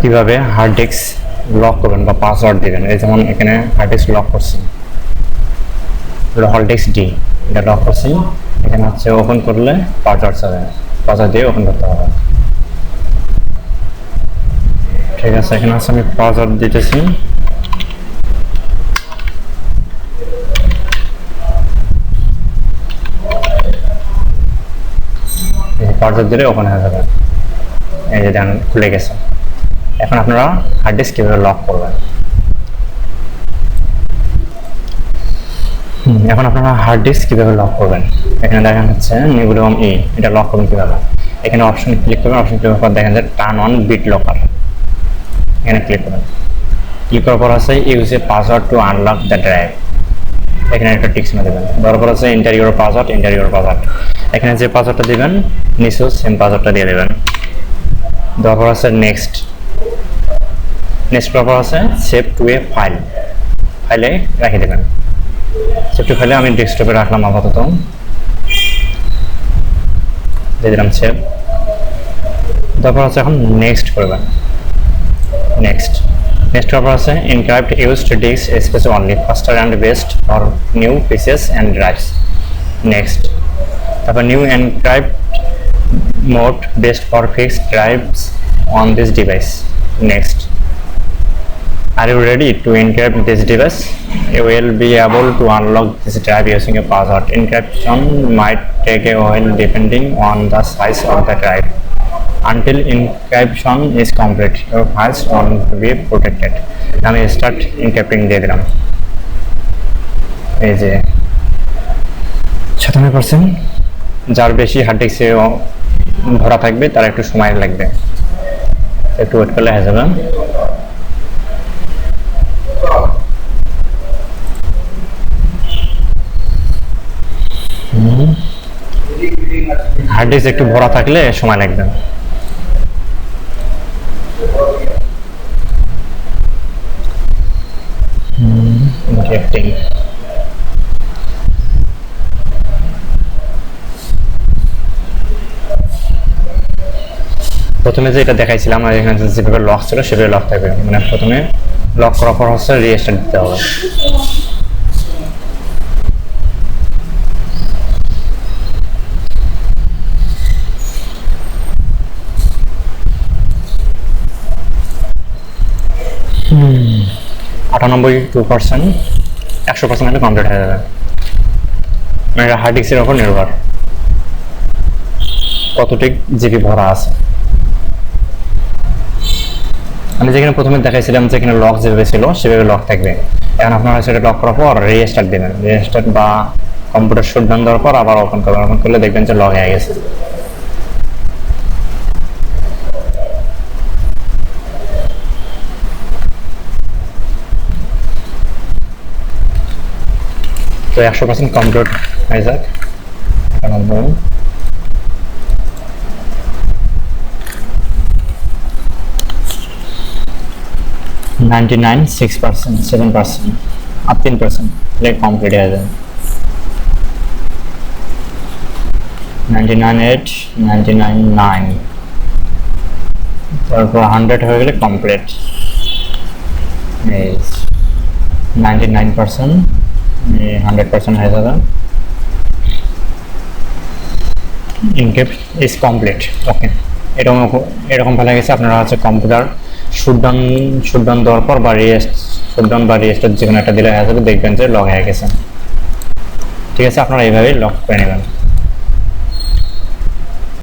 কিভাবে hard disk lock করবেন বা পাসওয়ার্ড দিবেন। এই যেমন এখানে হার্ড ডিস্ক লক করছি, হার্ড ডিস্ক ডি, এটা লক করছি। এখানে হচ্ছে ওপেন করলে পাসওয়ার্ড চাবে, পাসওয়ার্ড দিয়ে ওপেন করতে হবে। ঠিক আছে, এখানে হচ্ছে আমি পাসওয়ার্ড দিতেছি। পাসওয়ার্ড দিলে ওপেন হয়ে যাবে। এই যে দেখেন খুলে গেছে। এখন আপনারা হার্ড ডিস্ক কীভাবে লক করবেন। এখন আপনারা হার্ড ডিস্ক কীভাবে লক করবেন, এখানে দেখেন হচ্ছে নিউরম ই, এটা লক করবেন কীভাবে। এখানে অপশন ক্লিক করবেন, অপশন ক্লিক করার পর দেখেন যে টার্ন অন BitLocker, এখানে ক্লিক করবেন। ক্লিক করার পর আছে use a password two unlock the drive, এখানে একটা টিক চিহ্ন দেবেন। দেওয়ার পর আছে enter your password, enter your password, এখানে যে পাসওয়ার্ডটা দেবেন নিচেও সেম পাসওয়ার্ডটা দিয়ে দেবেন। দেওয়ার পর আছে নেক্সট, নেক্সট করার পর আছে সেভ টু এ ফাইল, ফাইলে রেখে দেবেন। সেভ টু ফাইলে আমি ডেস্কটপে রাখলাম আপাতত, দিয়ে দিলাম সেভ। তারপর আছে এখন নেক্সট করবেন। নেক্সট করার পর আছে encrypt used disk space only, faster and best for new PCs and drives. Next, তারপর new encrypt mode best for fixed drives on this device. Next, are you ready to encrypt this device? You will be able to unlock this drive using a password. Encryption might take a while depending on the size of the drive. Until encryption is complete, your files will be protected. আমি start এনক্রিপ্টিং দিয়ে দিলাম। এই যে 97%, যার বেশি hard ডিস্কে ভরা থাকবে তার একটু সময় লাগবে, একটু ওয়েট করলে হয়ে যাবে। হার্ড ডিস্ক একটু ভরা থাকলে সময় লাগবে। প্রথমে যে এটা দেখাইছিলাম এখানে যেভাবে লক ছিল সেভাবে লক থাকবে, মানে প্রথমে লক করার পর হচ্ছে রিস্টার্ট দিতে হবে। $98, 100% হলে কমপ্লিট হয়ে যাবে। মানে এটা হার্ড ডিস্কের উপর নির্ভর কতটুক জিবি ভরা আছে। আমি যেখানে প্রথমে দেখাইছিলাম যেখানে লক যেভাবে ছিল সেভাবে লক থাকবে। এখন আপনারা সেটা লক করার পর রিস্টার্ট দেবেন, রিস্টার্ট বা কম্পিউটার শাটডাউন দেওয়ার পর আবার ওপেন করবেন, ওপেন করলে দেখবেন যে লক হয়ে গেছে। তো 100% কমপ্লিট হয়ে যাক। 99, 6%, 7%, আর 3% হলে কমপ্লিট হয়ে যাবে। 99.8, 99.9, তারপর 100 হয়ে গেলে কমপ্লিট। 99%, 100% হয়ে যাবে। Encrypt is complete. ওকে, এরকম ভালো গেছে। আপনারা হচ্ছে কম্পিউটার শাটডাউন দেওয়ার পর বা রিস্টার্ট যে কোনো একটা দিলে হয়ে যাবে, দেখবেন যে লক হয়ে গেছে। ঠিক আছে, আপনারা এইভাবেই লক করে নেবেন।